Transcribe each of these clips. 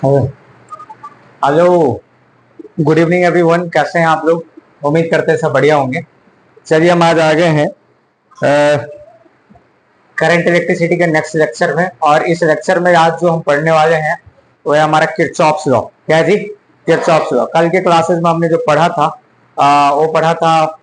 Hello, good evening everyone. कैसे हैं आप लोग? उम्मीद करते हैं सब बढ़िया होंगे। चलिए हम आज आ गए हैं करंट इलेक्ट्रिसिटी के नेक्स्ट लेक्चर में, और इस लेक्चर में आज जो हम पढ़ने वाले हैं वो है हमारा किरचॉफ्स लॉ। क्या जी? Kirchhoff's law. कल के क्लासेस में हमने जो पढ़ा था वो पढ़ा था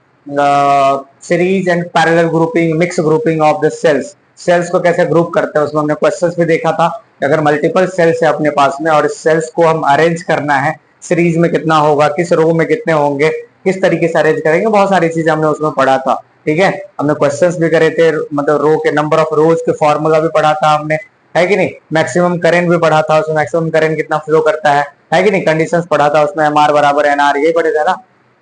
series and parallel grouping, mix grouping of the cells. Cells को कैसे ग्रुप करते हैं उसमें हमने क्वेश्चंस भी देखा था। अगर मल्टीपल सेल्स है अपने पास में और इस सेल्स को हम अरेंज करना है, सीरीज में कितना होगा, किस रो में कितने होंगे, किस तरीके से अरेंज करेंगे, बहुत सारी चीजें हमने उसमें पढ़ा था। ठीक है, हमने क्वेश्चंस भी करे थे, मतलब रो के नंबर ऑफ रोज के फॉर्मूला भी पढ़ा था हमने, है कि नहीं। मैक्सिमम करंट भी पढ़ा था, उसमें मैक्सिमम करंट कितना फ्लो करता है कि नहीं। कंडीशंस पढ़ा था उसमें, एम आर बराबर एन आर, यही पढ़े थे ना।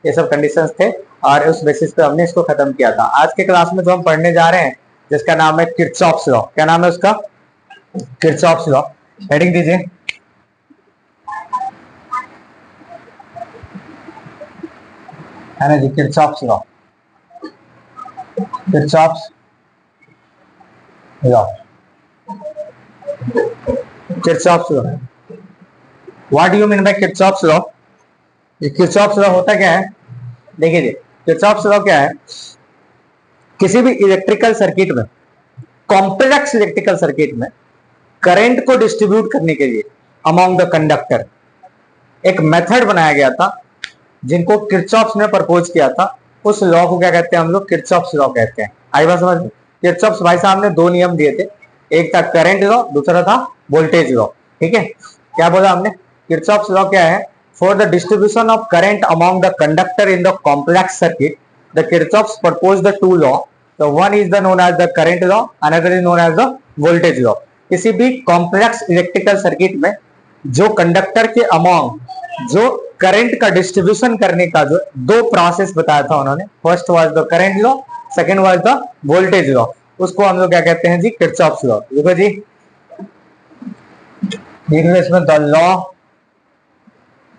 ये सब कंडीशंस थे और उस बेसिस पे हमने इसको खत्म किया था। आज के क्लास में जो हम पढ़ने जा रहे हैं जिसका नाम है किरचॉफ्स लॉ। क्या नाम है उसका? Kirchhoff's law. हेडिंग दीजिए। है ना जी, Kirchhoff's law. Kirchhoff's law, Kirchhoff's law. What do you mean by Kirchhoff's law? ये किरचॉफ्स लॉ होता क्या है? देखिए जी, किरचॉफ्स लॉ क्या है? किसी भी इलेक्ट्रिकल सर्किट में, कॉम्प्लेक्स इलेक्ट्रिकल सर्किट में करंट को डिस्ट्रीब्यूट करने के लिए अमॉन्ग द कंडक्टर एक मेथड बनाया गया था जिनको किरचॉफ्स ने प्रपोज किया था। उस लॉ को क्या कहते हैं हम लोग? किरचॉफ्स लॉ कहते हैं। आई बात समझ में? किरचॉफ्स भाई साहब ने दो नियम दिए थे, एक था करंट लॉ, दूसरा था वोल्टेज लॉ। ठीक है, क्या बोला हमने? किरचॉफ्स लॉ क्या है? For the distribution of current among the conductor in the complex circuit, the Kirchhoff's propose the two law. The one is the known as the current law, another is known as the voltage law. किसी भी complex electrical circuit में जो conductor के among जो current का distribution करने का जो दो प्रोसेस बताया था उन्होंने, first was the current law, second was the voltage law. उसको हम लोग क्या कहते हैं जी? Kirchhoff's law. देखो जी, इसमें the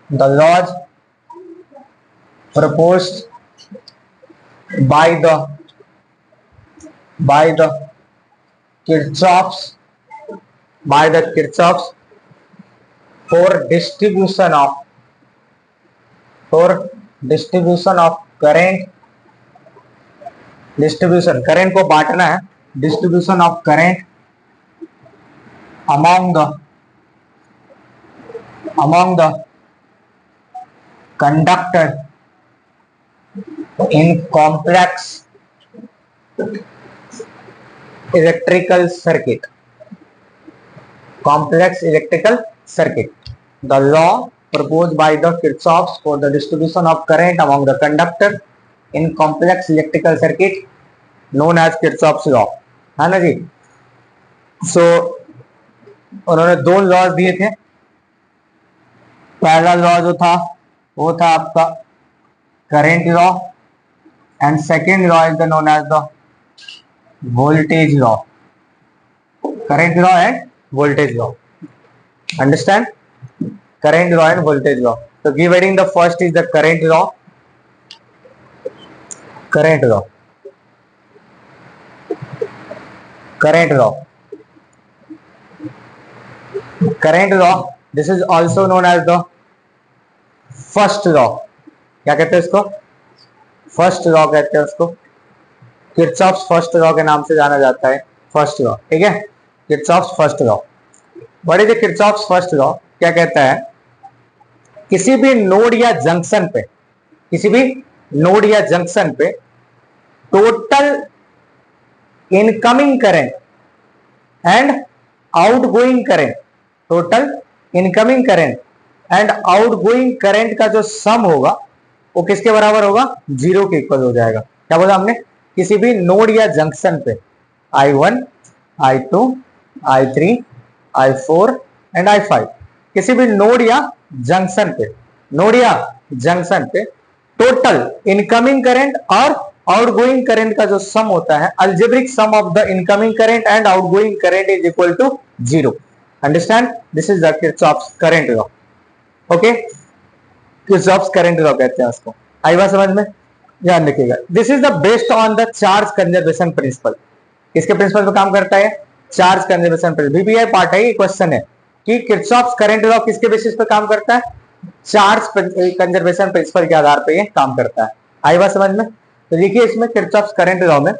laws proposed by the Kirchhoffs for distribution of current, current को बांटना है, distribution of current among the conductor in complex electrical circuit. The law proposed by the Kirchhoffs for the distribution of current among the conductor in complex electrical circuit known as Kirchhoffs law. है ना जी? सो उन्होंने दो laws दिए थे। पहला law जो था वो था आपका current law, and second law is the known as the voltage law. Current law and voltage law, understand? Current law and voltage law. तो give heading, the first is the current law. Current law, current law, current law, this is also known as the first law. क्या कहते हैं इसको? First law कहते हैं उसको। Kirchhoff's first law के नाम से जाना जाता है, फर्स्ट लॉ। ठीक है, Kirchhoff's first law. What is the Kirchhoff's first law? क्या कहता है? किसी भी नोड या जंक्शन पे, किसी भी नोड या जंक्शन पे total incoming current and outgoing current, total incoming current and outgoing current का जो सम होगा वो किसके बराबर होगा? जीरो के इक्वल हो जाएगा। क्या बोला हमने? किसी भी नोड या जंक्शन पे I1, I2, I3, I4 and I5, किसी भी नोड या जंक्शन पे टोटल इनकमिंग करंट और आउटगोइंग करंट का जो सम होता है, algebraic sum of the incoming current and outgoing current is equal to zero. Understand? This is the Kirchhoff's current law. Okay, Kirchhoff's current law कहते हैं उसको। आई बात समझ में? ध्यान रखिएगा। This is the based on the charge conservation principle. किसके प्रिंसिपल पे काम करता है? Charge conservation principle. BPI part है, ये क्वेश्चन है। कि किरचॉफ्स करंट लॉ किसके बेसिस पे काम करता है, चार्ज कंजर्वेशन प्रिंसिपल के आधार पे ये काम करता है। आई बात समझ में? तो देखिए इसमें किरचॉफ्स करंट लॉ में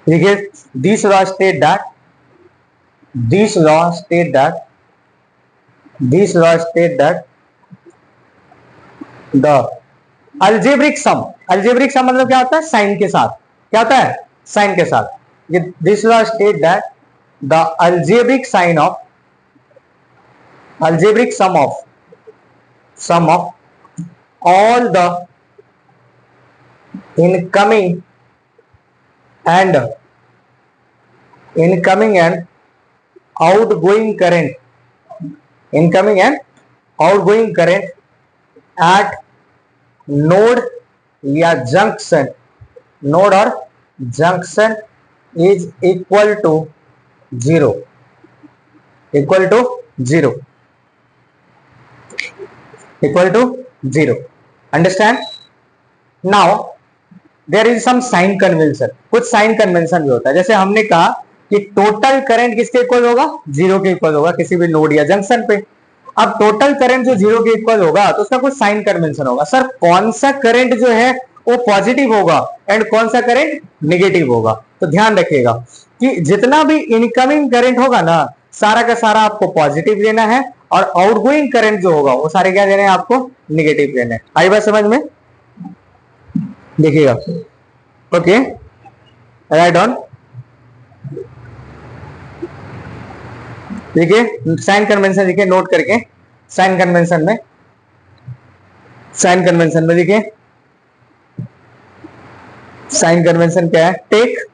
देखिए this law state that the algebraic सम मतलब क्या होता है, साइन के साथ, क्या होता है, साइन के साथ। ये this law state that the algebraic sum of all the incoming and outgoing current at node या junction is equal to zero understand? now there is some sign convention, कुछ साइन कन्वेंशन भी होता है। जैसे हमने कहा कि टोटल करंट किसके इक्वल होगा, जीरो के इक्वल होगा किसी भी नोड या जंक्शन पे। अब टोटल करंट जो जीरो के इक्वल होगा तो उसका कुछ साइन कन्वेंशन होगा। सर कौन सा करंट जो है वो पॉजिटिव होगा एंड कौन सा करंट नेगेटिव होगा? तो ध्यान रखिएगा कि जितना भी इनकमिंग करंट होगा ना, सारा का सारा आपको पॉजिटिव लेना है और आउटगोइंग करंट जो होगा वो सारे क्या देने हैं आपको, नेगेटिव लेने हैं। आई बात समझ में? देखिएगा, ओके राइट ऑन। देखिए साइन कन्वेंशन, देखिए नोट करके साइन कन्वेंशन में देखिए साइन कन्वेंशन क्या है, take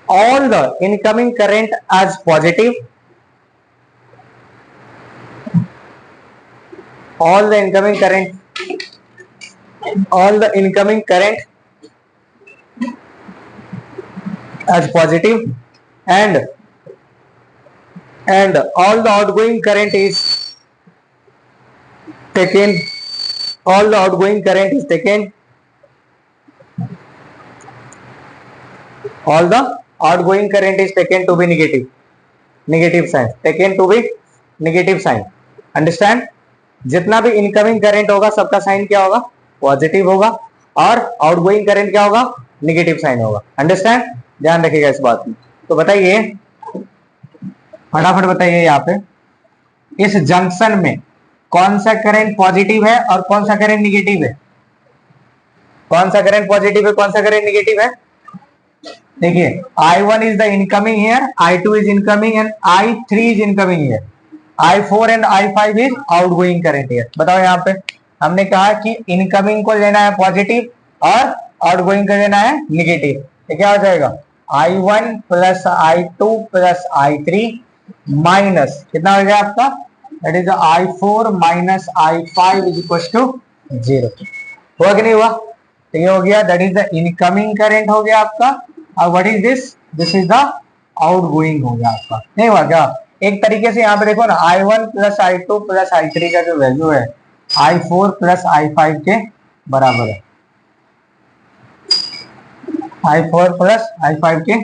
all the incoming current as positive, all the incoming current as positive and all the outgoing current is taken to be negative sign understand? जितना भी incoming current होगा सबका sign क्या होगा, पॉजिटिव होगा और आउटगोइंग करंट क्या होगा, नेगेटिव साइन होगा। अंडरस्टैंड? ध्यान रखिएगा इस बात में। तो बताइए, फटाफट बताइए यहाँ पे इस जंक्शन में कौन सा करंट पॉजिटिव है और कौन सा करंट निगेटिव है? कौन सा करंट पॉजिटिव है, कौन सा करंट निगेटिव है? देखिए I1 is the incoming here, I2 is incoming and I3 is incoming here, I4 and I5 is outgoing current here। बताओ यहाँ पे हमने कहा कि इनकमिंग को लेना है पॉजिटिव और आउटगोइंग को लेना है निगेटिव। तो क्या हो जाएगा, I1 plus I2 plus I3 minus कितना हो गया आपका, that is I4 minus I5 is equal to 0। हुआ कि नहीं हुआ? तो ये हो गया, that is the incoming current हो गया आपका। और what is this is the outgoing हो गया आपका। नहीं हुआ क्या? एक तरीके से यहाँ पे देखो ना, I1 plus I2 plus I3 का जो वैल्यू है I4 प्लस I5 के बराबर है, I4 प्लस I5 के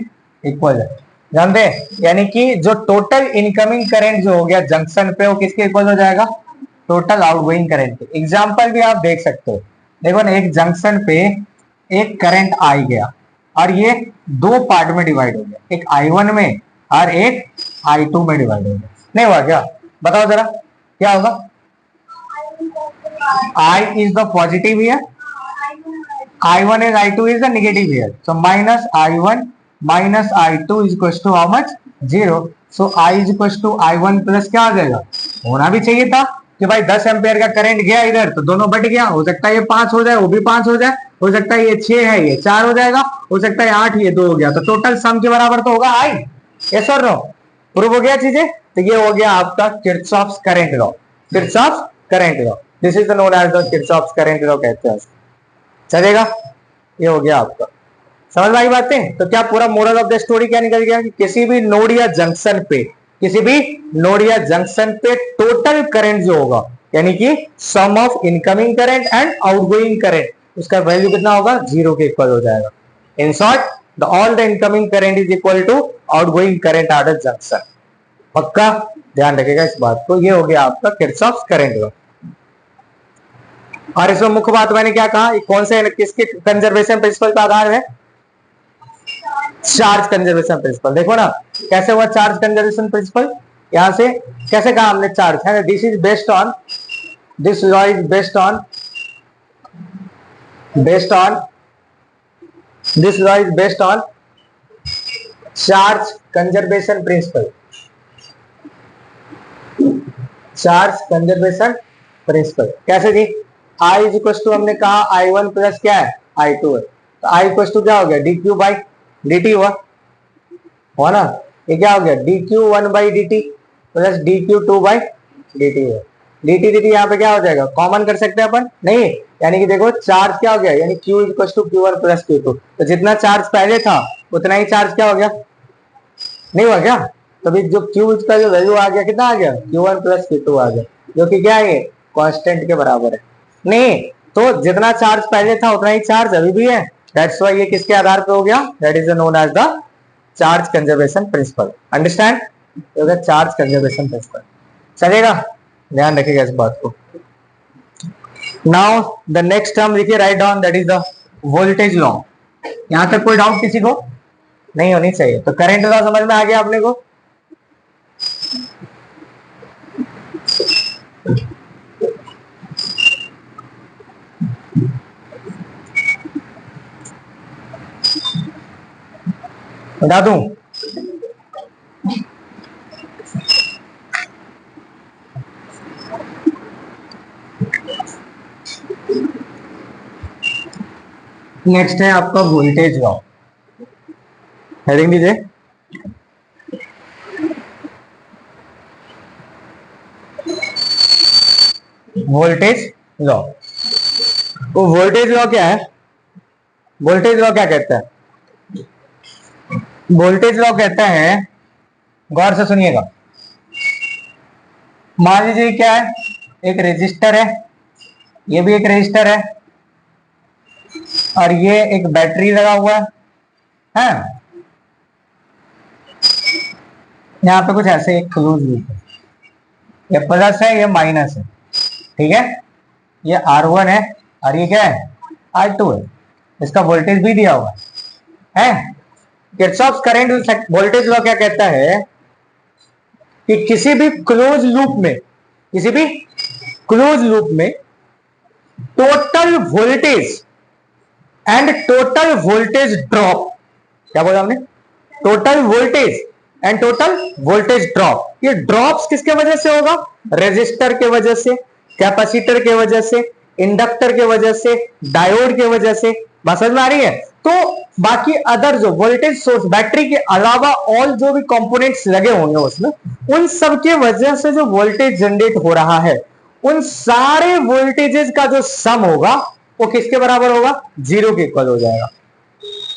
इक्वल है। जानते हैं, यानी कि जो टोटल इनकमिंग करंट जो हो गया जंक्शन पे वो किसके इक्वल हो जाएगा, टोटल आउटगोइंग करंट के। एग्जांपल भी आप देख सकते हो, देखो ना एक जंक्शन पे एक करंट आई गया और ये दो पार्ट में डिवाइड हो गया, एक I1 में और एक I2 में डिवाइड हो गया। नहीं हुआ क्या? बताओ जरा क्या होगा। I is the positive here, I1 and I2 is the negative here, so minus I1 minus I2 is equal to how much, 0। so I is equal to I1 plus क्या आ जाएगा, होना भी चाहिए था कि भाई 10 एम्पेयर का करंट गया इधर तो दोनों बट गया। हो सकता है ये 5 हो जाए, वो भी 5 हो जाए, हो सकता है ये 6 है ये 4 हो जाएगा, हो सकता है 8 ये 2 हो गया, तो टोटल सम के बराबर तो होगा आई। यस और नो? प्रूव हो गया चीजें? तो ये हो गया आपका Kirchhoff's current law. Kirchhoff's current law, this is known as the Kirchhoff's current law कहते हैं। चलेगा? ये हो गया आपका, समझ में आई बातें? तो क्या पूरा मोरल ऑफ द स्टोरी क्या निकल गया कि किसी भी नोड या जंक्शन पे टोटल करंट जो होगा, यानी कि sum of incoming current and outgoing current, उसका वैल्यू कितना होगा, 0 के इक्वल हो जाएगा। In short, all the incoming current is equal to outgoing current at a junction. पक्का ध्यान रखिएगा इस बात को। ये हो गया आपका किरचॉफ्स करंट लॉ। और इसमें मुख्य बात मैंने क्या कहा, कौन से किसके कंजर्वेशन प्रिंसिपल का आधार है? Charge conservation principle. देखो ना कैसे हुआ चार्ज कंजर्वेशन प्रिंसिपल, यहां से कैसे कहा हमने चार्ज है, this is based on, this law is based on this law is based on charge conservation principle. Charge conservation principle कैसे थी? I इज इक्वल टू हमने कहा I1 प्लस क्या है I2 है, तो I इक्वल टू क्या हो गया dq बाई dt हुआ ना, ये क्या हो गया dq1 by dt plus dq2 by dt है। dt dt यहाँ पे क्या हो जाएगा, कॉमन कर सकते हैं अपन नहीं, यानी कि देखो चार्ज क्या हो गया, यानी q equal to q1 plus q2, तो जितना चार्ज पहले था उतना ही चार्ज क्या हो गया, नहीं हुआ क्या? तभी जो q का जो वैल्यू आ गया कितना आ गया, q1 प्लस q2 आ गया, जो कि क्या है ये कांस्टेंट के बराबर है। नहीं तो जितना चार्ज पहले था उतना ही चार्ज अभी भी है, दैट्स व्हाई ये किसके आधार पे हो गया, that is known as the charge conservation principle. Understand, charge conservation principle चलेगा, ध्यान रखिएगा इस बात को। नाउ द नेक्स्ट टर्म लिखिए, write down, that is the voltage law. यहां तक कोई डाउट किसी को नहीं होनी चाहिए। तो करंट लॉ समझ में आ गया अपने को। बता दूं, नेक्स्ट है आपका वोल्टेज लॉ, हेडिंग दीजिए वोल्टेज लॉ। तो वोल्टेज लॉ क्या है, वोल्टेज लॉ क्या कहता है, वोल्टेज लॉ कहता है, गौर से सुनिएगा, मान लीजिए क्या है, एक रेजिस्टर है, ये भी एक रेजिस्टर है, और ये एक बैटरी लगा हुआ है, यहाँ पे कुछ ऐसे एक क्लोज लूप है, ये प्लस है ये माइनस है, ठीक है, ये R1 है और ये क्या है R2 है, इसका वोल्टेज भी दिया हुआ है। किरचॉफ्स करंट वोल्टेज लॉ क्या कहता है कि किसी भी क्लोज लूप में, किसी भी क्लोज लूप में total voltage and total voltage drop, क्या बोला हमने, total voltage and total voltage drop, ये ड्रॉप्स किसके वजह से होगा, रेजिस्टर के वजह से, कैपेसिटर के वजह से, इंडक्टर के वजह से, डायोड के वजह से, बात समझ में आ रही है? तो बाकी अदर जो वोल्टेज सोर्स बैटरी के अलावा ऑल जो भी कंपोनेंट्स लगे होंगे उसमें, उन सब के वजह से जो वोल्टेज जनरेट हो रहा है, उन सारे वोल्टेजेस का जो सम होगा वो किसके बराबर होगा, जीरो के इक्वल हो जाएगा।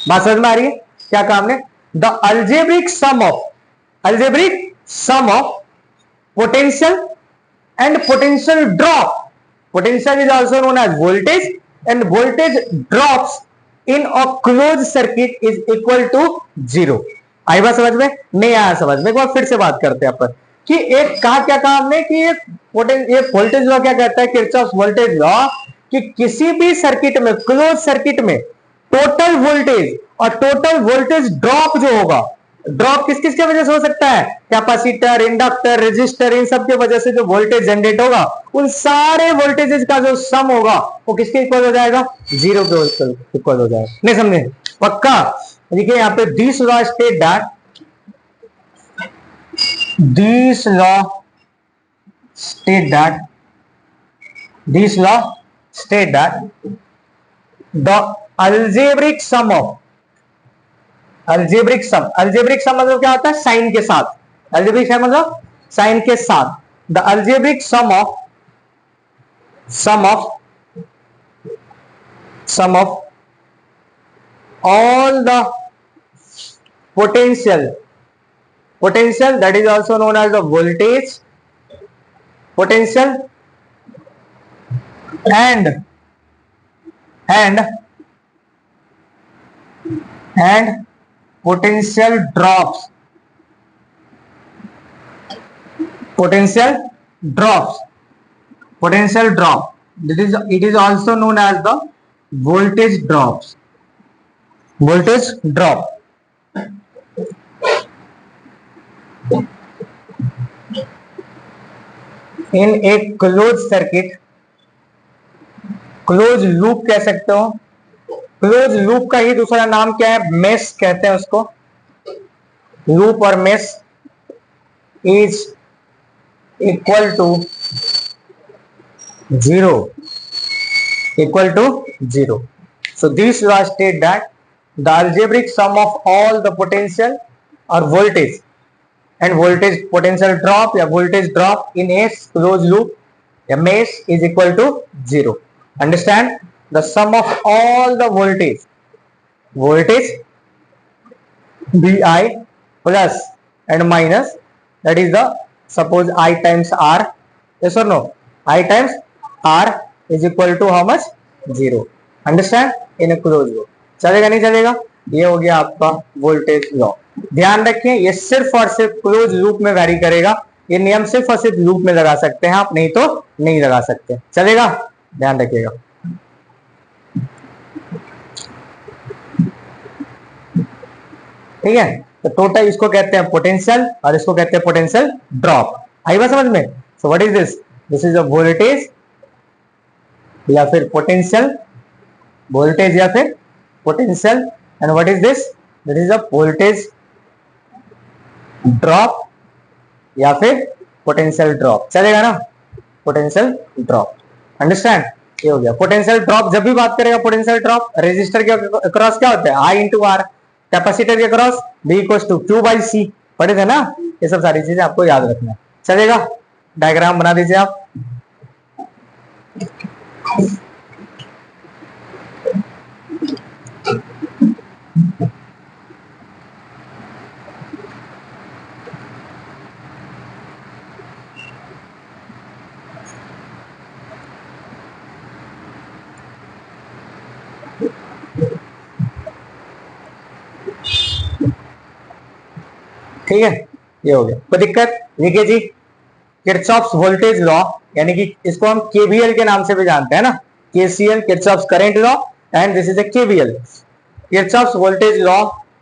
बात समझ में आ रही है? क्या कहा हमने, the algebraic sum of potential and potential drop, potential is also known as voltage and voltage drops in a closed circuit is equal to zero. आई बात समझ में? नहीं आया समझ में? एक बार फिर से बात करते हैं अपन कि एक कहा, क्या कहा हमने कि ये वोल्टेज लॉ क्या कहता है, किरचॉफ्स वोल्टेज लॉ, कि किसी भी सर्किट में, क्लोज सर्किट में टोटल वोल्टेज और टोटल वोल्टेज ड्रॉप जो होगा, ड्रॉप किस किस के वजह से हो सकता है, कैपेसिटर, इंडक्टर, रेजिस्टर, इन सब के वजह से जो वोल्टेज जनरेट होगा, उन सारे वोल्टेजेस का जो सम होगा वो किसके इक्वल हो जाएगा, जीरो के इक्वल हो जाएगा। नहीं समझे? पक्का? देखिए यहाँ पे this law state that, this law state that the algebraic sum मतलब क्या होता है, साइन के साथ, algebraic sum मतलब साइन के साथ, the algebraic sum of all the potential that is also known as the voltage potential and potential drops potential drops. Potential drop. It is also known as the voltage drops. Voltage drop. In a closed circuit, close loop कह सकते हो. Close loop का ही दूसरा नाम क्या है? Mesh कहते हैं उसको. लूप और mesh is equal to zero. Equal to zero. So this law state that the algebraic sum of all the potential or voltage and voltage potential drop या voltage drop in a closed loop या mesh is equal to zero. Understand? The sum of all the voltage Vi plus and minus, that is the suppose I times R, yes or no? I times R is equal to how much? Zero. Understand? In a closed loop. चलेगा नहीं चलेगा? ये हो गया आपका voltage law. ध्यान रखें ये सिर्फ और सिर्फ क्लोज लूप में वैरी करेगा. ये नियम सिर्फ और सिर्फ लूप में लगा सकते हैं आप, नहीं तो नहीं लगा सकते. चलेगा? ध्यान रखिएगा. ठीक है. तो टोटल इसको कहते हैं पोटेंशियल और इसको कहते हैं पोटेंशियल ड्रॉप. आई बात समझ में? So what is this? This is a voltage या फिर पोटेंशियल. वोल्टेज या फिर potential. And what is this? This is a voltage drop या फिर पोटेंशियल ड्रॉप. चलेगा ना? Potential drop. अंडरस्टैंड? ये हो गया पोटेंशियल ड्रॉप. जब भी बात करेगा पोटेंशियल ड्रॉप, रेजिस्टर के अक्रॉस क्या होता है? I into R. कैपेसिटर के across B equals to Q by C. पढ़े थे ना? ये सब सारी चीजें आपको याद रखना है. चलेगा? डायग्राम बना दीजिए आप. ठीक है. ये हो गया. कोई दिक्कत? लिखिए जी. किरचॉफ्स वोल्टेज लॉ, यानी कि इसको हम केवीएल के नाम से भी जानते हैं ना. KCL, Kirchhoff's current law, and this is a KVL. Kirchhoff's voltage law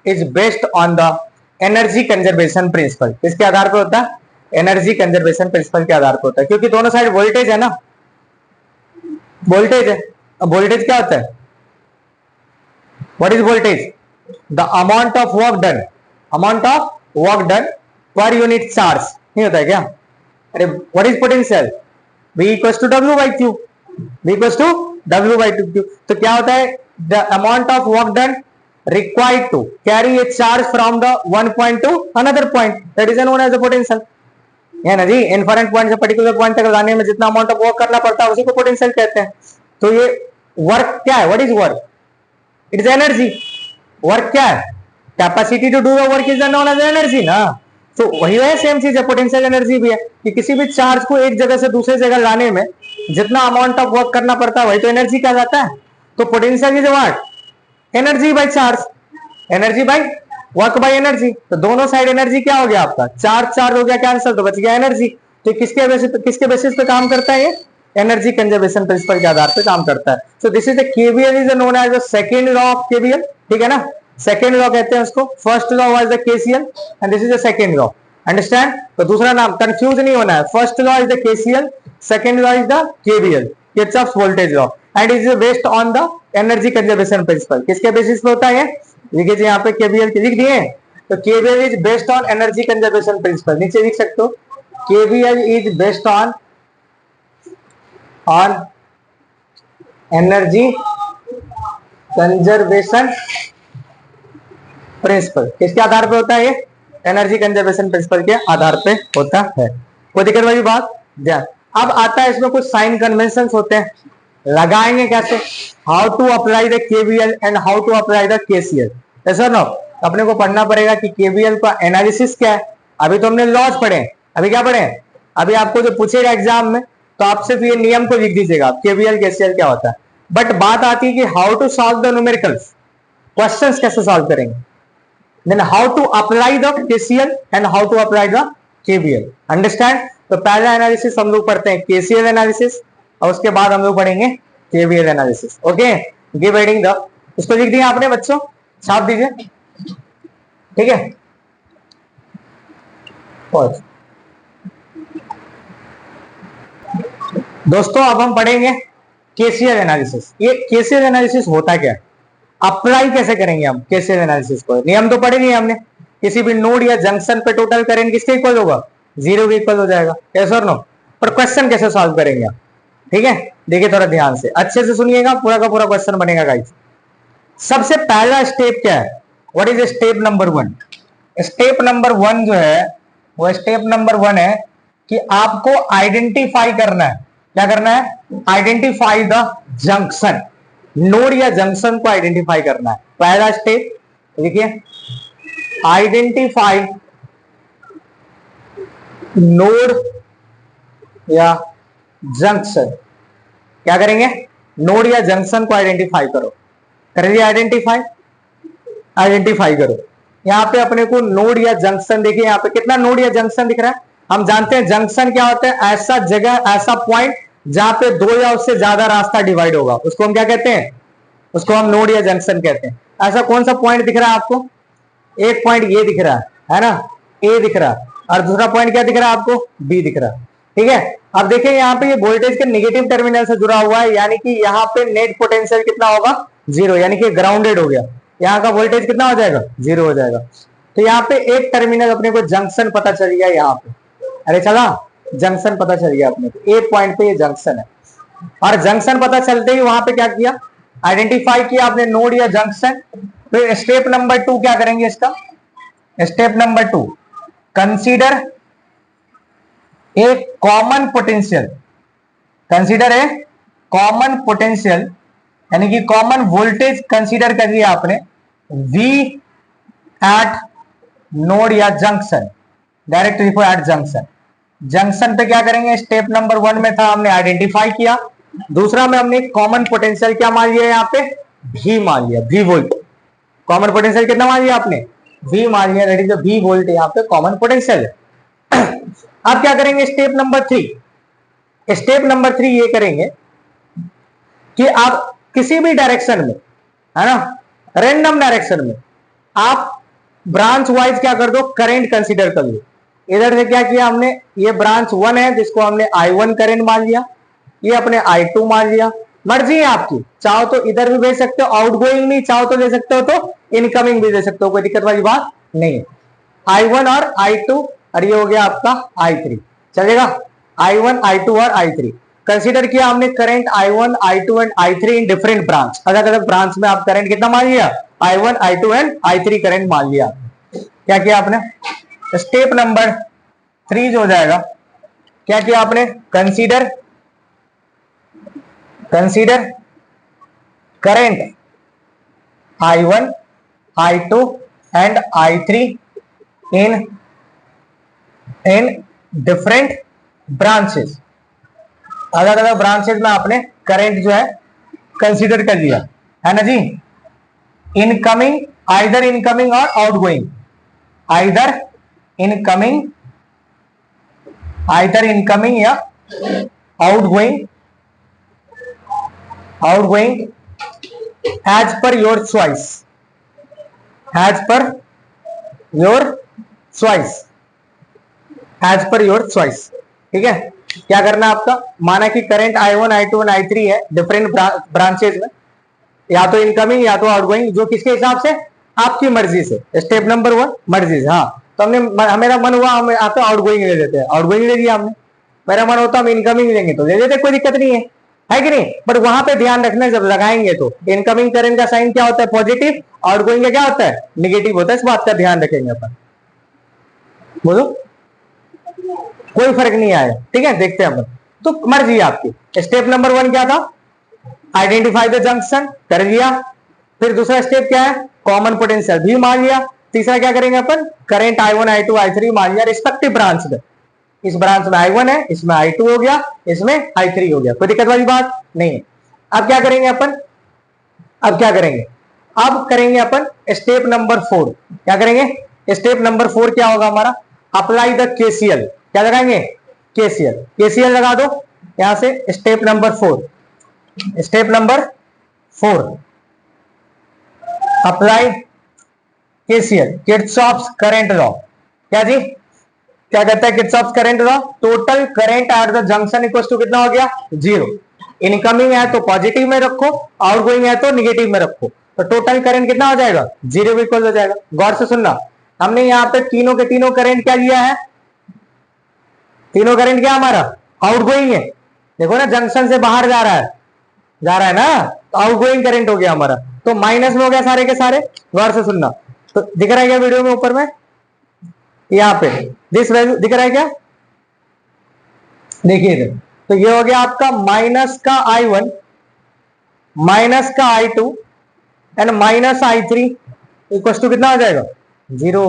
is based on the energy conservation principle. किसके आधार पर होता है? एनर्जी कंजर्वेशन प्रिंसिपल के आधार पर होता है. क्योंकि दोनों साइड वोल्टेज है ना. वोल्टेज है. अब वोल्टेज क्या होता है? What is voltage? The amount of work done. Amount of work done per unit charge. नहीं होता है क्या? अरे what is potential? V equals to W by Q. V equals to W by Q. तो क्या होता है? The amount of work done required to carry a charge from the one point to another point, that is known as the potential. है ना जी? इनफरेंट point से particular point तक लाने में जितना अमाउंट ऑफ वर्क करना पड़ता है उसी को पोटेंशियल कहते हैं. तो ये वर्क क्या है? What is work? It is energy. Work क्या है? Capacity to do the work is known as energy ना. तो वही है, सेम चीज है. पोटेंशियल एनर्जी भी है कि किसी भी चार्ज को एक जगह से दूसरे जगह लाने में जितना अमाउंट ऑफ वर्क करना पड़ता है वही तो एनर्जी कहा जाता है. तो potential is what? Energy by charge. Energy by work by energy. तो दोनों साइड एनर्जी क्या हो गया आपका? चार्ज हो गया कैंसिल, तो बच गया एनर्जी. तो किसके बेसिस पे काम करता है? ये एनर्जी कंजर्वेशन प्रिंसिपल के आधार पे काम करता है. So this is the KVL is known as the second law of KVL. ठीक है ना? सेकेंड लॉ कहते हैं उसको. First law was the KCL and this is the second law. Understand? तो दूसरा नाम कंफ्यूज नहीं होना है. First law is the KCL, second law is the KVL, Kirchhoff's voltage law, and is based on the energy conservation principle. किसके basis पे होता है? लिखिए जी यहाँ पे केवीएल लिख दिए. तो KVL is based on energy conservation principle. नीचे लिख सकते हो KVL is based on energy conservation principle. किसके आधार पे होता है? ये एनर्जी कंजर्वेशन प्रिंसिपल के आधार पे होता है. कोई दिक्कत वाली बात? ध्यान. अब आता है इसमें कुछ साइन कन्वेंशंस होते हैं. लगाएंगे कैसे? How to apply the KVL and how to apply the KCL. ऐसा ना अपने को पढ़ना पड़ेगा कि केवीएल का एनालिसिस क्या है. अभी तो हमने लॉज पढ़े. अभी क्या पढ़े? अभी आपको जो पूछेगा एग्जाम में तो आप सिर्फ ये नियम को लिख दीजिएगा केवीएल केसीएल क्या होता है. बट बात आती है कि how to solve the numericals. Questions कैसे सॉल्व करेंगे. Then how to apply the KCL and how to apply the KVL. Understand? तो पहला एनालिसिस हम लोग पढ़ते हैं केसीएल एनालिसिस, और उसके बाद हम लोग पढ़ेंगे KVL analysis. Okay, give heading the, इसको लिख दिया आपने बच्चों, छाप दीजिए, ठीक है। दोस्तों अब हम पढ़ेंगे केसीएल एनालिसिस। ये केसीएल एनालिसिस होता क्या है, अप्लाई कैसे करेंगे हम केसीएल एनालिसिस को। नियम तो पढ़े नहीं हमने, किसी भी नोड या जंक्शन पे टोटल करंट किसके इक्वल होगा, 0 के इक्वल हो जाएगा, यस और नो। पर क्वेश्चन कैसे सॉल्व करेंगे आप, ठीक है, देखिए थोड़ा ध्यान से, अच्छे से सुनिएगा, पूरा का पूरा क्वेश्चन बनेगा गाइस। सबसे पहला स्टेप क्या है, what is step number 1। Step number 1 जो है वो स्टेप नंबर 1 है कि आपको आइडेंटिफाई करना है, क्या करना है, आइडेंटिफाई द जंक्शन, नोड या जंक्शन को आइडेंटिफाई करना है। पहला स्टेप देखिए, आइडेंटिफाई नोड या जंक्शन, क्या करेंगे, नोड या जंक्शन को आइडेंटिफाई करो, कर दिया आइडेंटिफाई, आइडेंटिफाई करो। यहाँ पे अपने को नोड या जंक्शन देखिए, यहाँ पे कितना नोड या जंक्शन दिख रहा है। हम जानते हैं जंक्शन क्या होता है, ऐसा जगह, ऐसा पॉइंट जहां पे 2 या उससे ज्यादा रास्ता डिवाइड होगा, उसको हम क्या कहते हैं, उसको हम नोड या जंक्शन कहते हैं। ऐसा कौन सा पॉइंट दिख रहा है आपको, एक पॉइंट ये दिख रहा है ना, ए दिख रहा है, और दूसरा पॉइंट क्या दिख रहा है आपको, बी दिख रहा है, ठीक है। अब देखिए यहाँ पे ये वोल्टेज के नेगेटिव टर्मिनल से जुड़ा हुआ है, यानी कि यहाँ पे नेट पोटेंशियल कितना होगा, 0, यानी कि ग्राउंडेड हो गया, यहाँ का वोल्टेज कितना हो जाएगा, 0 हो जाएगा। तो यहाँ पे एक टर्मिनल अपने को जंक्शन पता चल गया, यहाँ पे, अरे चला, जंक्शन पता चल गया अपने को, एक पॉइंट पे ये जंक्शन है। और जंक्शन पता चलते ही वहां पे क्या किया, आइडेंटिफाई किया आपने नोड या जंक्शन। फिर स्टेप नंबर 2 क्या करेंगे इसका, step number 2, consider a common potential, consider a common potential, यानी कि कॉमन वोल्टेज कंसीडर कर लिया आपने, V एट नोड या जंक्शन, डायरेक्ट लिखो एट जंक्शन। जंक्शन पे क्या करेंगे, स्टेप नंबर 1 में था हमने आइडेंटिफाई किया, दूसरा में हमने कॉमन पोटेंशियल क्या मान लिया, यहाँ पे V मान लिया, V वोल्ट। कॉमन पोटेंशियल कितना मान लिया आपने, V मान लिया, that is the V volt, यहाँ पे कॉमन पोटेंशियल है। अब क्या करेंगे, स्टेप नंबर 3, स्टेप नंबर 3 ये करेंगे कि आप किसी भी डायरेक्शन में, है ना, रैंडम डायरेक्शन में आप ब्रांच वाइज क्या कर दो, करंट कंसीडर कर लो। इधर से क्या किया हमने, ये ब्रांच 1 है जिसको हमने I1 करंट मान लिया, ये अपने I2 मान लिया। मर्जी है आपकी, चाहो तो इधर भी भेज सकते हो, आउटगोइंग नहीं चाहो तो ले सकते हो, तो इनकमिंग भी दे सकते हो, कोई दिक्कत वाली बात नहीं है। I1 और I2, और ये हो गया आपका I3, चलेगा, I1 I2 और I3 कंसीडर किया हमने current I1 I2 and I3 in different branch, अलग अलग ब्रांच में आप करंट कितना मान लिया, I1 I2 and I3 current मान लिया। क्या किया आपने, स्टेप नंबर 3 जो हो जाएगा, क्या किया आपने, consider current I1 I2 and I3 in different branches, अलग अलग ब्रांचेस में आपने करंट जो है कंसीडर कर लिया, है ना जी। इनकमिंग, आइदर इनकमिंग और आउटगोइंग, आइदर इनकमिंग या outgoing as per your choice, as per your choice, ठीक है। क्या करना आपका, माना कि करंट I1 I2 और I3 है डिफरेंट ब्रांचेज में, या तो इनकमिंग या तो आउटगोइंग, जो किसके हिसाब से, आपकी मर्जी से। स्टेप नंबर 1 मर्जी से, हाँ, तो हमने, मेरा मन हुआ हम आप आउटगोइंग ले लेते हैं, आउटगोइंग ले लिया हमने, मेरा मन होता हम इनकमिंग लेंगे तो ले लेते, कोई दिक्कत नहीं है कि नहीं। बट वहां पे ध्यान रखना, जब लगाएंगे तो इनकमिंग करंट का साइन क्या होता है, पॉजिटिव, आउटगोइंग का क्या होता है, निगेटिव होता है, इस बात का ध्यान रखेंगे अपन, बोलो, कोई फर्क नहीं आएगा, ठीक है। देखते हैं अपन, तो मर्जी है आपकी। स्टेप नंबर 1 क्या था, आइडेंटिफाई द जंक्शन, कर लिया। फिर दूसरा स्टेप क्या है, कॉमन पोटेंशियल भी मान लिया। तीसरा क्या करेंगे अपन, करंट I1 I2 I3 मान लिया रिस्पेक्टिव ब्रांच में, इस ब्रांच में I1 है, इसमें I2 हो गया, इसमें I3 हो गया, कोई दिक्कत वाली बात नहीं है। अब क्या करेंगे अपन, अब करेंगे अपन स्टेप नंबर 4। क्या करेंगे, स्टेप नंबर 4 क्या होगा हमारा, अप्लाई द केसीएल, क्या लगाएंगे, केसीएल, केसीएल लगा दो यहां से। Step number 4, step number 4, apply KCL, Kirchhoff's current law. क्या जी, क्या कहता है Kirchhoff's current law? Total current at the junction equal to कितना हो गया? 0। इनकमिंग है तो पॉजिटिव में रखो, आउटगोइंग है तो निगेटिव में रखो, तो टोटल करंट कितना हो जाएगा? 0 इक्वल हो जाएगा। गौर से सुनना, हमने यहाँ पे तीनों के तीनों करंट क्या लिया है? तीनों करंट क्या हमारा? आउटगोइंग है। देखो ना, जंक्शन से बाहर जा रहा है ना, तो आउटगोइंग करंट हो गया हमारा, तो माइनस में हो गया सारे के सारे। गौर से सुनना, तो दिख रहा है क्या वीडियो में ऊपर में? यहाँ पे दिस वैल्यू दिख रहा है क्या? देखिए इधर, तो ये हो गया आपका माइनस का I1, माइनस का I2 and minus I3 equal to कितना हो जाएगा? 0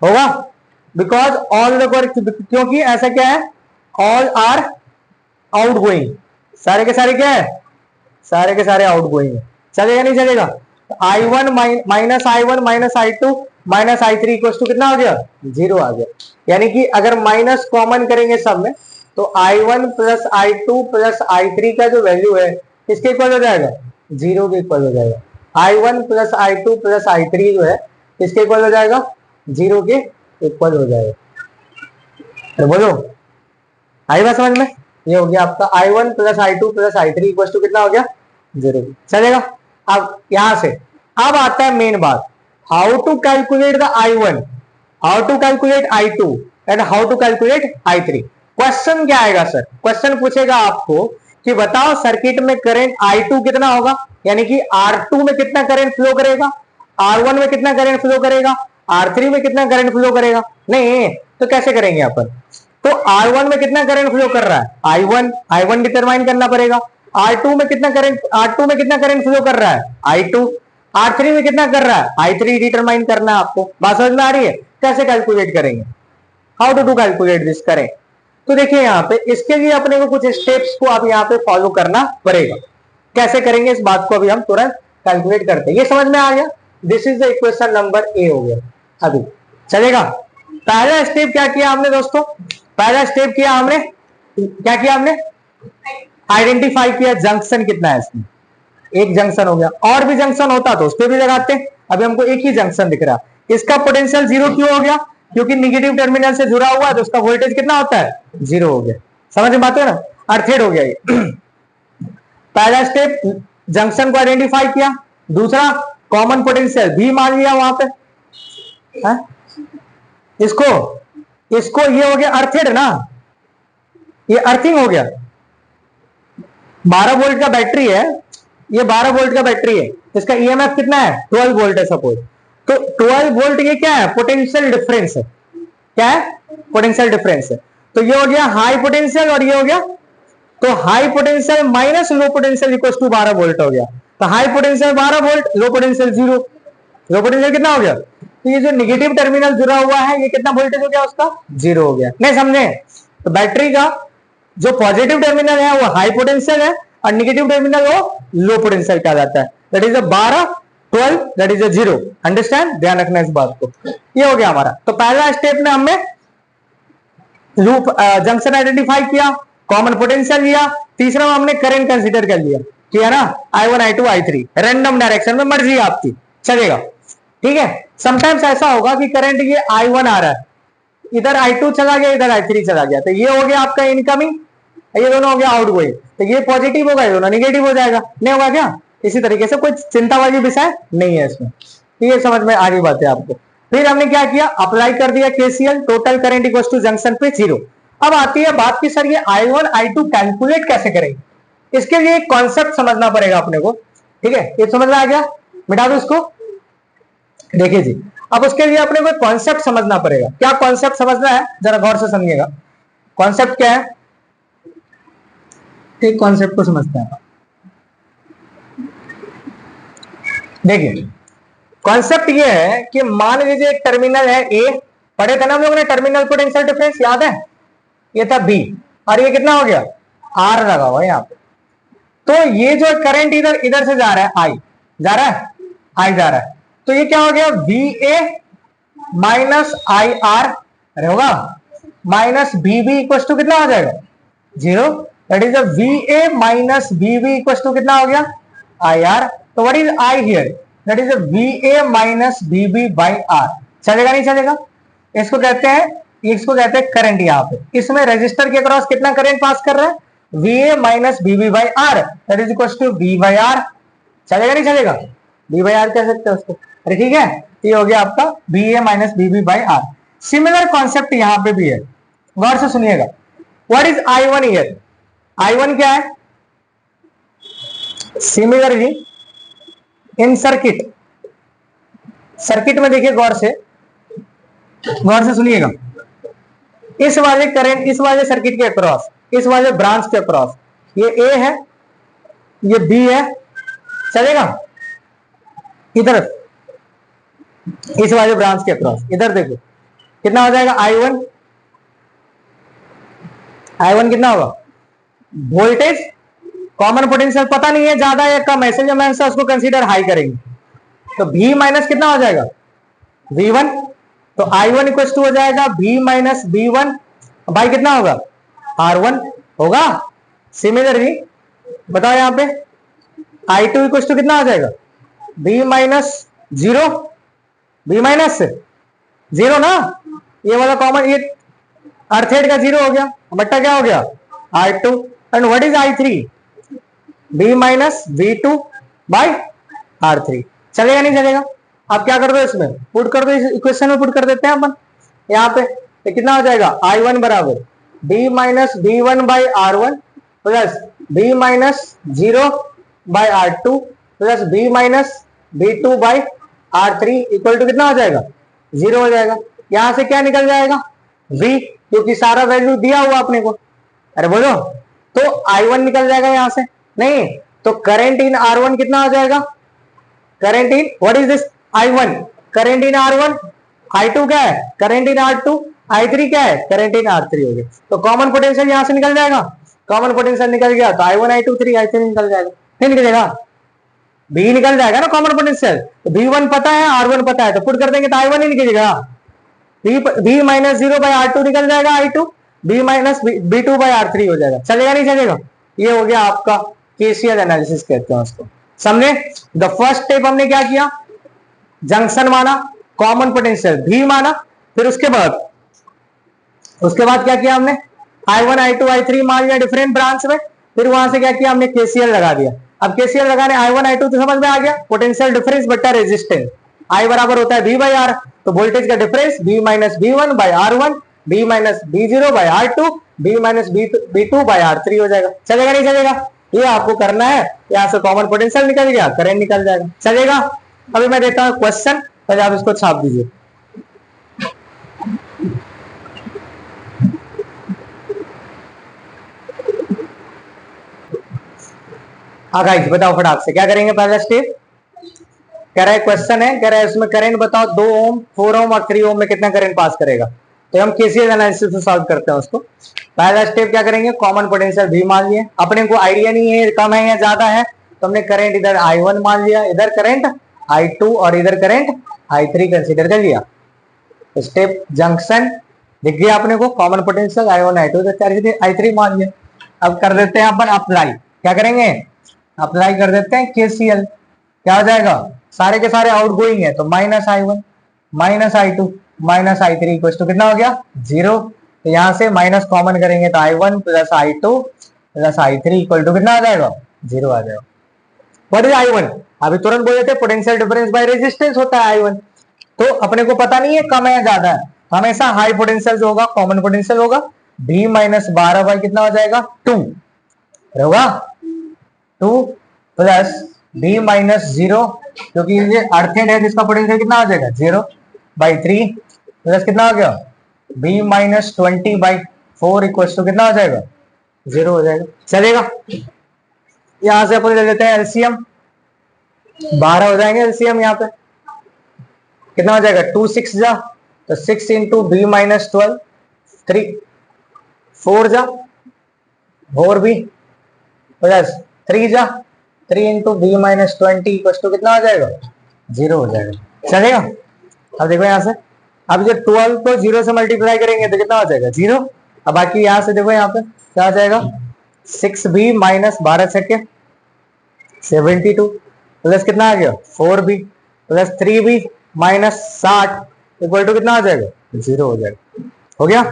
होगा बिकॉज ऑल द, क्योंकि ऐसा क्या है, ऑल आर आउट गोइंग, सारे के सारे क्या है? सारे के सारे आउट गोइंग है। चलेगा नहीं चलेगा? I1 minus I1 minus I2 minus I3 equal to कितना हो गया? 0 आ गया। यानी कि अगर माइनस कॉमन करेंगे सब में, तो I1 plus I2 plus I3 का जो वैल्यू है किसके इक्वल हो जाएगा? 0 के इक्वल हो जाएगा। I1 plus I2 plus I3 जो है किसके इक्वल हो जाएगा? 0 के इक्वल हो जाएगा। तो बोलो, आई बात समझ में? ये हो गया आपका I1 plus I2 plus I3 equal to कितना हो गया? 0। चलेगा? अब यहां से अब आता है मेन बात, how to calculate the I1, how to calculate I2 and how to calculate I3। Question क्या आएगा सर? क्वेश्चन पूछेगा आपको कि बताओ सर्किट में करंट I2 कितना होगा, यानी कि R2 में कितना करंट फ्लो करेगा, R1 में कितना करंट फ्लो करेगा, R3 में कितना करंट फ्लो करेगा। नहीं तो कैसे करेंगे अपन? तो R1 में कितना करंट फ्लो कर रहा है? I1 डिटरमाइन करना पड़ेगा। R2 में कितना करंट फ्लो कर रहा है? I2। R3 में कितना कर रहा है? I3 डिटरमाइन करना है आपको। बात समझ में आ रही है? कैसे कैलकुलेट करेंगे, हाउ टू कैलकुलेट दिस करें? तो देखिए यहाँ पे इसके लिए अपने को कुछ स्टेप्स को आप यहाँ पे फॉलो करना पड़ेगा। कैसे करेंगे इस बात को अभी हम तुरंत कैलकुलेट करते हैं। ये समझ में आ गया? This is the equation number A हो गया। अभी चलेगा? पहला स्टेप क्या किया हमने दोस्तों? पहला स्टेप किया हमने, क्या किया हमने? आइडेंटिफाई किया जंक्शन कितना है इसमें। एक जंक्शन हो गया, और भी जंक्शन होता तो उस पर भी लगाते। अभी हमको एक ही जंक्शन दिख रहा। इसका पोटेंशियल 0 क्यों हो गया? क्योंकि निगेटिव टर्मिनल से जुड़ा हुआ है, तो उसका वोल्टेज कितना होता है? 0 हो गया। समझ में बात है ना? अर्थेड हो गया ये। पहला स्टेप जंक्शन को आइडेंटिफाई किया। दूसरा कॉमन पोटेंशियल भी मान लिया वहां पे है? इसको ये हो गया अर्थेड ना, ये अर्थिंग हो गया। 12 वोल्ट का बैटरी है, ये 12 वोल्ट का बैटरी है, इसका ईएमएफ कितना है? 12 वोल्ट है सपोज। तो 12 वोल्ट ये क्या है? पोटेंशियल डिफरेंस है। क्या है? पोटेंशियल डिफरेंस है। तो ये हो गया हाई पोटेंशियल और ये हो गया, तो high potential minus low potential equal to 12 volt हो गया। तो high potential 12 volt, low potential 0। Low potential कितना हो गया? तो ये जो निगेटिव टर्मिनल जुड़ा हुआ है ये कितना वोल्टेज हो गया उसका? 0 हो गया। नहीं समझे? तो बैटरी का जो पॉजिटिव टर्मिनल है वो हाई पोटेंशियल है और निगेटिव टर्मिनल वो लो पोटेंशियल कहा जाता है। That is 12 12 that is 0। Understand? ध्यान रखना इस बात को। ये हो गया हमारा। तो पहला स्टेप में हमने लूप जंक्शन आइडेंटिफाई किया, कॉमन पोटेंशियल लिया, तीसरा में हमने करंट कंसीडर कर लिया। किया ना? I1 I2 I3 random direction में, मर्जी आपकी, चलेगा। ठीक है? समटाइम्स ऐसा होगा कि करंट ये I1 आ रहा है, इधर I2 चला गया, इधर I3 चला गया, तो ये हो गया आपका इनकमिंग, ये दोनों हो गया आउटगोइंग। तो ये पॉजिटिव होगा, ये दोनों निगेटिव हो जाएगा। नहीं होगा क्या? इसी तरीके से कोई चिंता वाली विषय नहीं है इसमें। ये समझ में आ रही बात है आपको। फिर हमने क्या किया? अप्लाई कर दिया KCL, total current equal to junction पे 0। अब आती है बात कि सर ये I1 I2 कैलकुलेट कैसे करेंगे? इसके लिए एक कॉन्सेप्ट समझना पड़ेगा अपने को। ठीक है? ये समझ में आ गया? मिटा दो इसको। देखिए जी, अब उसके लिए अपने को कॉन्सेप्ट समझना पड़ेगा। क्या कॉन्सेप्ट समझना है? जरा गौर से समझिएगा। कॉन्सेप्ट क्या है? एक कॉन्सेप्ट को समझते हैं। देखिए, कॉन्सेप्ट ये है कि मान लीजिए एक टर्मिनल है ए, पढ़े थे ना हम लोगों ने टर्मिनल पोटेंशियल डिफरेंस, याद है? ये था बी और ये कितना हो गया? आर लगा हुआ है यहाँ पे। तो ये जो करंट इधर इधर से जा रहा है, आई जा रहा है, आई जा रहा है, तो ये क्या हो गया? V A minus I R होगा। Minus B B equal to कितना हो जाएगा 0, that is V A minus B B equal to कितना हो गया आई आर। तो what is I here, that is V A minus B B by R. चलेगा नहीं चलेगा, इसको कहते हैं करंट। यहाँ पे इसमें रजिस्टर के अक्रॉस कितना करंट पास कर रहा है V A minus B B by R, that is equal to B by R. चलेगा नहीं चलेगा, बी बाई आर कह सकते हैं उसको। अरे ठीक है, ये हो गया आपका B A minus B B by R. Similar concept यहां पे भी है, गौर से सुनिएगा। What is I one here, I one क्या है, सिमिलरली इन सर्किट, सर्किट में देखिए गौर से सुनिएगा। इस वाले करंट, इस वाले सर्किट के अक्रॉस, इस वाले ब्रांच के अक्रॉस, ये ए है, ये बी है, चलेगा। इधर इस वाले ब्रांच के अक्रॉस इधर देखो कितना हो जाएगा आई वन, आई वन कितना होगा, वोल्टेज कॉमन पोटेंशियल पता नहीं है ज्यादा या कम है, जब मैं उसको कंसीडर हाई करेंगे तो V माइनस कितना हो जाएगा V1, तो I1 इक्वल टू हो जाएगा V माइनस V1 बाई कितना होगा R1 होगा। सिमिलरली बताओ यहाँ पे I2 इक्वल टू कितना हो जाएगा V माइनस 0, V माइनस 0 ना, ये वाला कॉमन, ये अर्थेड का 0 हो गया, बट्टा क्या हो गया I2। And what is I3, V minus V2 by R3। चलेगा नहीं चलेगा, आप क्या कर दो इसमें पुट कर दो, इस इक्वेशन में पुट कर देते हैं अपन यहाँ पे, तो कितना हो जाएगा I1 बराबर B minus V1 by R1 plus B minus 0 by R2 plus B minus V2 by R3 equal to कितना हो जाएगा 0 हो जाएगा। यहां से क्या निकल जाएगा V, क्योंकि सारा वैल्यू दिया हुआ अपने को, अरे बोलो, तो I1 निकल जाएगा यहां से, नहीं तो करंट इन R1 कितना हो जाएगा, current in what is this I1, current in R1, I2 क्या है करंट इन R2, I3 क्या है करंट इन R3 हो गया। तो कॉमन पोटेंशियल यहां से निकल जाएगा, कॉमन पोटेंशियल निकल गया तो I1 I2 3 I3 निकल जाएगा, नहीं निकलेगा B निकल जाएगा ना कॉमन पोटेंशियल, तो B1 पता है R1 पता है, तो पुट कर देंगे तो I1 ही निकलेगा, B माइनस 0 बाई R2 निकल जाएगा I2, B minus B2 by R3 हो जाएगा। चलेगा नहीं चलेगा, ये हो गया आपका केसीएल एनालिसिस कहते हैं उसको, समझे। द फर्स्ट स्टेप हमने क्या किया, जंक्शन माना, कॉमन पोटेंशियल V माना, फिर उसके बाद क्या किया हमने I1 I2 I3 मान लिया डिफरेंट ब्रांच में, फिर वहां से क्या किया हमने केसीएल लगा दिया। अब केसीएल लगाने I1 I2 तो समझ में आ गया, पोटेंशियल डिफरेंस बट्टा रेजिस्टेंस, I बराबर होता है V बाई R, तो वोल्टेज का difference V minus V1 by R1, B minus B0 by R2, B minus B2 by R3 हो जाएगा। चलेगा नहीं चलेगा, ये आपको करना है, यहाँ से कॉमन पोटेंशियल निकल गया, करंट निकल जाएगा। चलेगा, अभी मैं देता हूं क्वेश्चन, पहले आप इसको छाप दीजिए। हाँ गाइस बताओ फटाक से क्या करेंगे, पहला स्टेप कह रहा है, क्वेश्चन है, कह रहा है इसमें करंट बताओ 2 ओम 4 ओम और 3 ओम में कितना करंट पास करेगा, तो हम केसीएल एनालिसिस से सॉल्व करते हैं उसको। पहला स्टेप क्या करेंगे, कॉमन पोटेंशियल V मान लिए, अपने को आइडिया नहीं है कम है या ज्यादा है, तो हमने करंट इधर I1 मान लिया, इधर करंट I2 और इधर करंट I3 कंसीडर कर लिया। स्टेप जंक्शन दिख गया अपने को, common potential I1 I2 I3 मान लिया। अब कर देते हैं अपन अप्लाई, क्या करेंगे अप्लाई कर देते हैं केसीएल, क्या हो जाएगा सारे के सारे आउट गोइंग है, तो minus I1 minus I2 minus I3 equal to कितना हो गया 0, तो यहां से माइनस कॉमन करेंगे तो I1 plus I2 plus I3 equal to कितना आ जाएगा 0 आ जाएगा। व्हाट इज I1, अभी तुरंत बोले थे पोटेंशियल डिफरेंस बाय रेजिस्टेंस होता है I1, तो अपने को पता नहीं है कम है या ज्यादा है, हमेशा हाई पोटेंशियल जो होगा कॉमन पोटेंशियल होगा, B माइनस 12 बाई कितना हो जाएगा 2 होगा, 2 प्लस B माइनस 0, क्योंकि ये अर्थेड है जिसका पोटेंशियल कितना हो जाएगा 0 बाई 3 प्लस कितना हो गया B minus 20 by 4 equal to कितना हो जाएगा 0 हो जाएगा। चलेगा, यहां से अपन ले लेते हैं एलसीएम, 12 हो जाएंगे एलसीएम, यहाँ पे कितना हो जाएगा 2 6 जा, तो 6 इंटू B माइनस 12 3 4 जा 4 B प्लस 3 जा 3 into B minus 20 equal to कितना हो जाएगा 0 हो जाएगा। चलेगा, अब देखो यहां से अब जब 12 को 0 से मल्टीप्लाई करेंगे तो कितना हो जाएगा 0। अब बाकी यहां से देखो यहाँ पे क्या आ जाएगा 6b माइनस 12 छक्के 72 प्लस कितना आ गया 4b plus 3b minus 60 equal to कितना आ जाएगा 0 हो जाएगा। हो गया,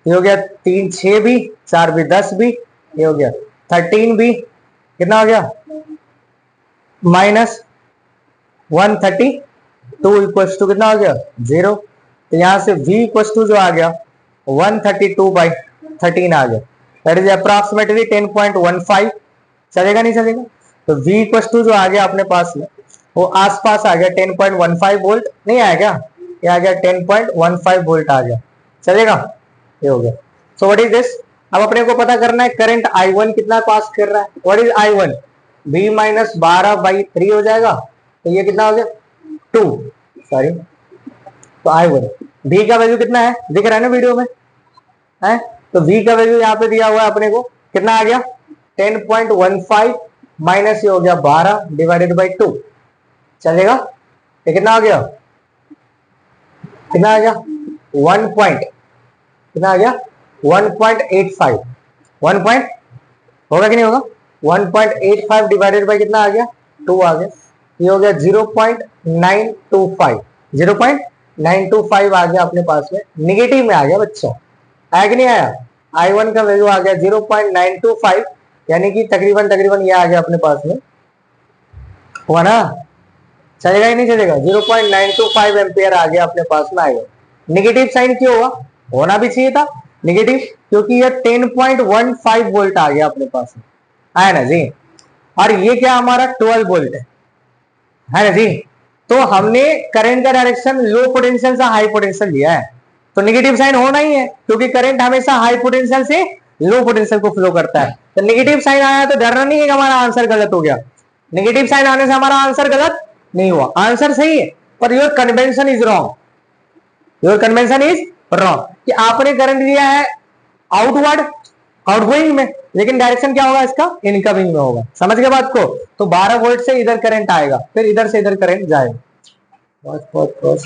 ये हो गया 3 6b 4b 10b, ये हो गया 13b कितना हो गया माइनस 132 इक्वल टू कितना हो गया 0। तो यहां से v इक्वल टू जो आ गया 132/13 आ गया, दैट इज अप्रॉक्सीमेटली 10.15। चलेगा नहीं चलेगा? तो v इक्वल टू जो आ गया अपने पास में वो आसपास आ गया 10.15 वोल्ट, नहीं आया क्या, ये आ गया 10.15 वोल्ट आ गया। चलेगा, ये हो गया। सो व्हाट इज दिस, अब अपने को पता करना है करंट I1 कितना पास कर रहा है। What is I1, v minus 12/3 हो जाएगा, तो ये कितना हो गया 2, सॉरी। तो I1 v का वैल्यू कितना है दिख रहा है ना वीडियो में है, तो v का वैल्यू यहाँ पे दिया हुआ है अपने को, कितना आ गया 10.15 माइनस ये हो गया 12 डिवाइडेड बाई 2। चलेगा, ये कितना आ गया, कितना आ गया 1 पॉइंट, कितना आ गया 1.85, 1 पॉइंट होगा कि नहीं होगा, 1.85 डिवाइडेड बाई कितना आ गया 2 आ गया, ये हो गया 0.925, 0.925 आ गया अपने पास में, निगेटिव में आ गया बच्चों, आया कि नहीं आया। I1 का वैल्यू आ गया 0.925, यानी कि तकरीबन ये आ गया अपने पास में, हुआ ना। चलेगा ही नहीं चलेगा, 0.925 एम्पियर आ गया अपने पास में I1। निगेटिव साइन क्यों हुआ, होना भी चाहिए था निगेटिव, क्योंकि ये 10.15 वोल्ट आ गया अपने पास में, आया ना जी। और ये क्या हमारा 12 वोल्ट है ना जी। तो हमने करंट का डायरेक्शन लो पोटेंशियल से हाई पोटेंशियल लिया है, तो नेगेटिव साइन होना ही है, क्योंकि करंट हमेशा हाई पोटेंशियल से लो पोटेंशियल को फ्लो करता है। तो नेगेटिव साइन आया तो डरना नहीं है कि हमारा आंसर गलत हो गया, नेगेटिव साइन आने से हमारा आंसर गलत नहीं हुआ, आंसर सही है, per your convention is wrong, your convention is wrong, कि आपने करंट लिया है आउटवर्ड आउटगोइंग में, लेकिन डायरेक्शन क्या होगा इसका, इनकमिंग में होगा। समझ गए बात को। तो 12 वोल्ट से इधर करंट आएगा, फिर इधर से इधर करंट जाएगा। बहुत बहुत